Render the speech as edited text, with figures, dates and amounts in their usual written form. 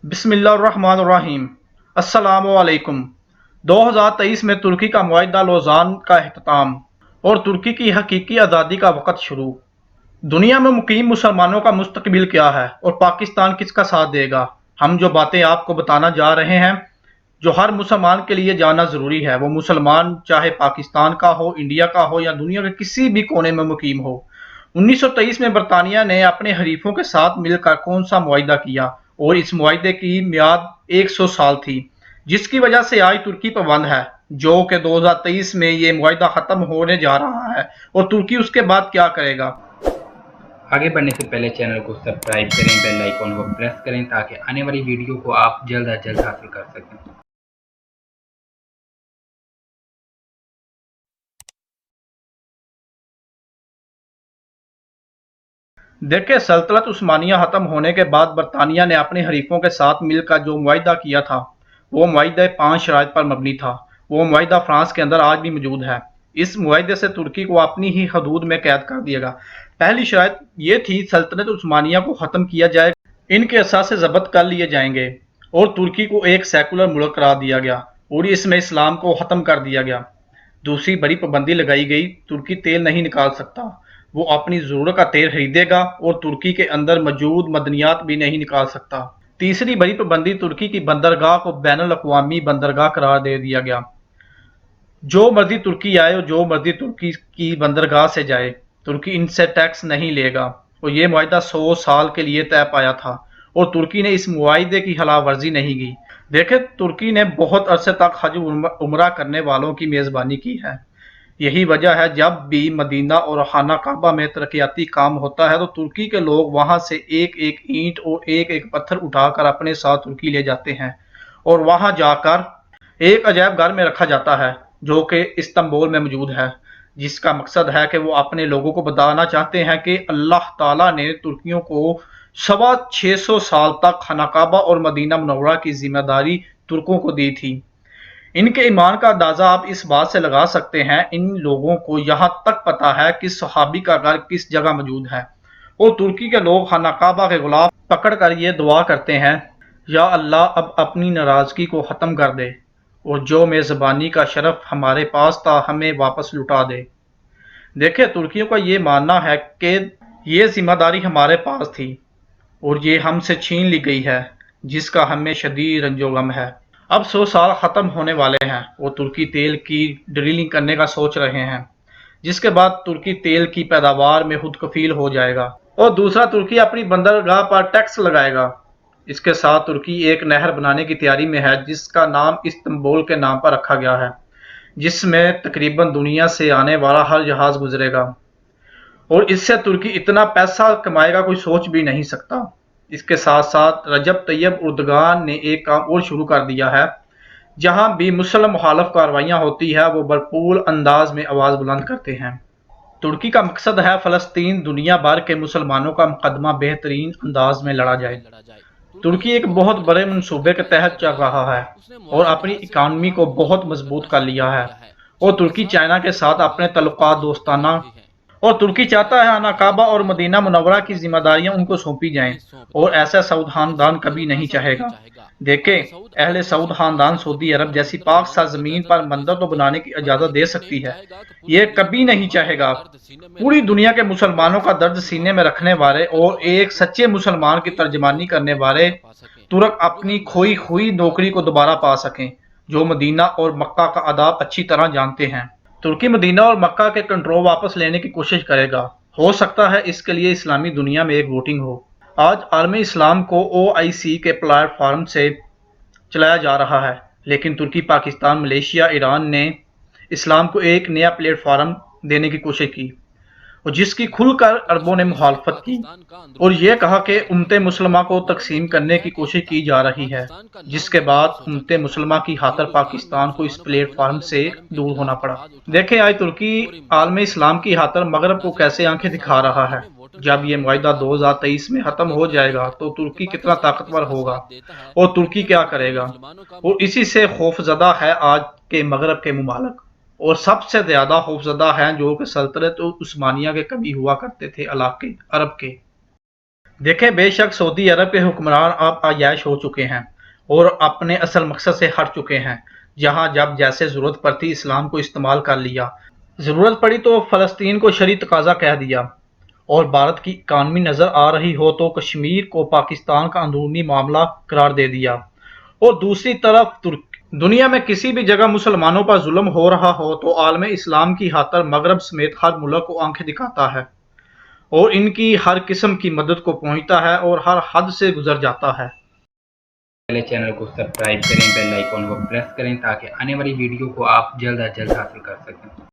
बिस्मिल्लाहिर्रहमानिर्रहीम। अस्सलामुअलैकुम। 2023 में तुर्की का मुआहिदा लौज़ान का अख्ताम और तुर्की की हकीकी आज़ादी का वक़्त शुरू। दुनिया में मुकीम मुसलमानों का मुस्तकबिल क्या है और पाकिस्तान किसका साथ देगा? हम जो बातें आपको बताना जा रहे हैं, जो हर मुसलमान के लिए जानना ज़रूरी है, वो मुसलमान चाहे पाकिस्तान का हो, इंडिया का हो या दुनिया के किसी भी कोने में मुकीम हो। 1923 में बरतानिया ने अपने हरीफों के साथ मिलकर कौन सा मुआहिदा किया और इस मुआहिदे की मियाद 100 साल थी, जिसकी वजह से आज तुर्की पाबंद है, जो कि 2023 में ये मुआहिदा ख़त्म होने जा रहा है और तुर्की उसके बाद क्या करेगा। आगे बढ़ने से पहले चैनल को सब्सक्राइब करें, बेल आइकन को प्रेस करें ताकि आने वाली वीडियो को आप जल्द अज जल्द हासिल कर सकें। देखिए, सल्तनत उस्मानिया ख़त्म होने के बाद बरतानिया ने अपने हरीफों के साथ मिलकर जो मुआहिदा किया था, वो मुआहिदा 5 शराइत पर मबनी था। वो मुआहिदा फ्रांस के अंदर आज भी मौजूद है। इस मुआहिदे से तुर्की को अपनी ही हदूद में कैद कर दिएगा। पहली शराइत ये थी, सल्तनत उस्मानिया को ख़त्म किया जाए, इनके असासे ज़ब्त कर लिए जाएंगे और तुर्की को एक सेकुलर मुल्क करार दिया गया और इसमें इस्लाम को ख़त्म कर दिया गया। दूसरी बड़ी पाबंदी लगाई गई, तुर्की तेल नहीं निकाल सकता। वो अपनी ज़रूरत का तेल खरीदेगा और तुर्की के अंदर मौजूद मदनियात भी नहीं निकाल सकता। तीसरी बड़ी पाबंदी, तुर्की की बंदरगाह को बैनुल अक़वामी बंदरगाह करार दे दिया गया। जो मर्जी तुर्की आए और जो मर्जी तुर्की की बंदरगाह से जाए, तुर्की इनसे टैक्स नहीं लेगा। और ये मुआहिदा 100 साल के लिए तय पाया था और तुर्की ने इस मुआहिदे की खिलाफ वर्जी नहीं की। देखे, तुर्की ने बहुत अरसे तक हज उम्रा करने वालों की मेज़बानी की है। यही वजह है, जब भी मदीना और खाना काबा में तरक्याती काम होता है तो तुर्की के लोग वहां से एक एक ईंट और एक एक पत्थर उठाकर अपने साथ तुर्की ले जाते हैं और वहां जाकर एक अजायब घर में रखा जाता है, जो कि इस्तांबुल में मौजूद है, जिसका मकसद है कि वो अपने लोगों को बताना चाहते हैं कि अल्लाह ताला ने तुर्कियों को 650 साल तक खाना काबा और मदीना मुनव्वरा की जिम्मेदारी तुर्कों को दी थी। इनके ईमान का अंदाजा आप इस बात से लगा सकते हैं, इन लोगों को यहाँ तक पता है कि सहाबी का घर किस जगह मौजूद है और तुर्की के लोग खाना काबा के गुलाब पकड़ कर ये दुआ करते हैं, या अल्लाह अब अपनी नाराज़गी को ख़त्म कर दे और जो मेज़बानी का शरफ हमारे पास था हमें वापस लुटा दे। देखिए, तुर्कियों का ये मानना है कि ये जिम्मेदारी हमारे पास थी और ये हमसे छीन ली गई है, जिसका हमें शदीद रंजो-गम है। अब 100 साल ख़त्म होने वाले हैं और तुर्की तेल की ड्रिलिंग करने का सोच रहे हैं, जिसके बाद तुर्की तेल की पैदावार में खुद कफील हो जाएगा। और दूसरा, तुर्की अपनी बंदरगाह पर टैक्स लगाएगा। इसके साथ तुर्की एक नहर बनाने की तैयारी में है, जिसका नाम इस्तांबुल के नाम पर रखा गया है, जिसमें तकरीबन दुनिया से आने वाला हर जहाज़ गुजरेगा और इससे तुर्की इतना पैसा कमाएगा कोई सोच भी नहीं सकता। इसके साथ साथ रजब तैयब उर्दगान ने एक काम और शुरू कर दिया है, जहां भी मुसलम मुखालफ कार्रवाइयां होती है वो भरपूर अंदाज में आवाज़ बुलंद करते हैं। तुर्की का मकसद है फ़लस्तीन दुनिया भर के मुसलमानों का मुकदमा बेहतरीन अंदाज में लड़ा जाए। तुर्की एक बहुत बड़े मंसूबे के तहत चल रहा है और अपनी इकानमी को बहुत मजबूत कर लिया है और तुर्की चाइना के साथ अपने तल्लुकात दोस्ताना और तुर्की चाहता है खाना काबा और मदीना मुनव्वरा की जिम्मेदारियां उनको सौंपी जाएं और ऐसा सऊद खानदान कभी नहीं चाहेगा। देखें, अहले सऊद खानदान सऊदी अरब जैसी पाक साज़ ज़मीन पर मंदिर तो बनाने की इजाज़त दे सकती है, ये कभी नहीं चाहेगा। पूरी दुनिया के मुसलमानों का दर्द सीने में रखने वाले और एक सच्चे मुसलमान की तर्जमानी करने वाले तुर्क अपनी खोई हुई नौकरी को दोबारा पा सकें, जो मदीना और मक्का का आदाब अच्छी तरह जानते हैं। तुर्की मदीना और मक्का के कंट्रोल वापस लेने की कोशिश करेगा। हो सकता है इसके लिए इस्लामी दुनिया में एक वोटिंग हो। आज आलमी इस्लाम को OIC के प्लेटफॉर्म से चलाया जा रहा है, लेकिन तुर्की, पाकिस्तान, मलेशिया, ईरान ने इस्लाम को एक नया प्लेटफॉर्म देने की कोशिश की और जिसकी खुलकर अरबों ने मुखालफत की और यह कहा कि उम्मते मुसलमा को तकसीम करने की कोशिश की जा रही है, जिसके बाद उम्मते मुसलमा की खातर पाकिस्तान को इस प्लेटफॉर्म से दूर होना पड़ा। देखें, आज तुर्की आलम इस्लाम की खातर मगरब को कैसे आंखें दिखा रहा है। जब ये मुआहिदा 2023 में ख़त्म हो जाएगा तो तुर्की कितना ताकतवर होगा और तुर्की क्या करेगा, और इसी से खौफजदा है आज के मगरब के मुमालिक, और सबसे ज़्यादा खौफजदा हैं जो कि सल्तनत उस्मानिया के कभी हुआ करते थे इलाके अरब के। देखें, बेशक सऊदी अरब के हुक्मरान अब आयाश हो चुके हैं और अपने असल मकसद से हट चुके हैं। जहां जब जैसे ज़रूरत पड़ती इस्लाम को इस्तेमाल कर लिया, ज़रूरत पड़ी तो फ़लस्तीन को शरई तकाज़ा कह दिया, और भारत की इकानमी नज़र आ रही हो तो कश्मीर को पाकिस्तान का अंदरूनी मामला करार दे दिया। और दूसरी तरफ दुनिया में किसी भी जगह मुसलमानों पर जुल्म हो रहा हो तो आलम इस्लाम की खातर मगरब समेत हर मुल्क को आंखें दिखाता है और इनकी हर किस्म की मदद को पहुंचता है और हर हद से गुजर जाता है। पहले चैनल को सब्सक्राइब करें, बेल आइकॉन को प्रेस करें ताकि आने वाली वीडियो को आप जल्द अज जल्द हासिल कर सकें।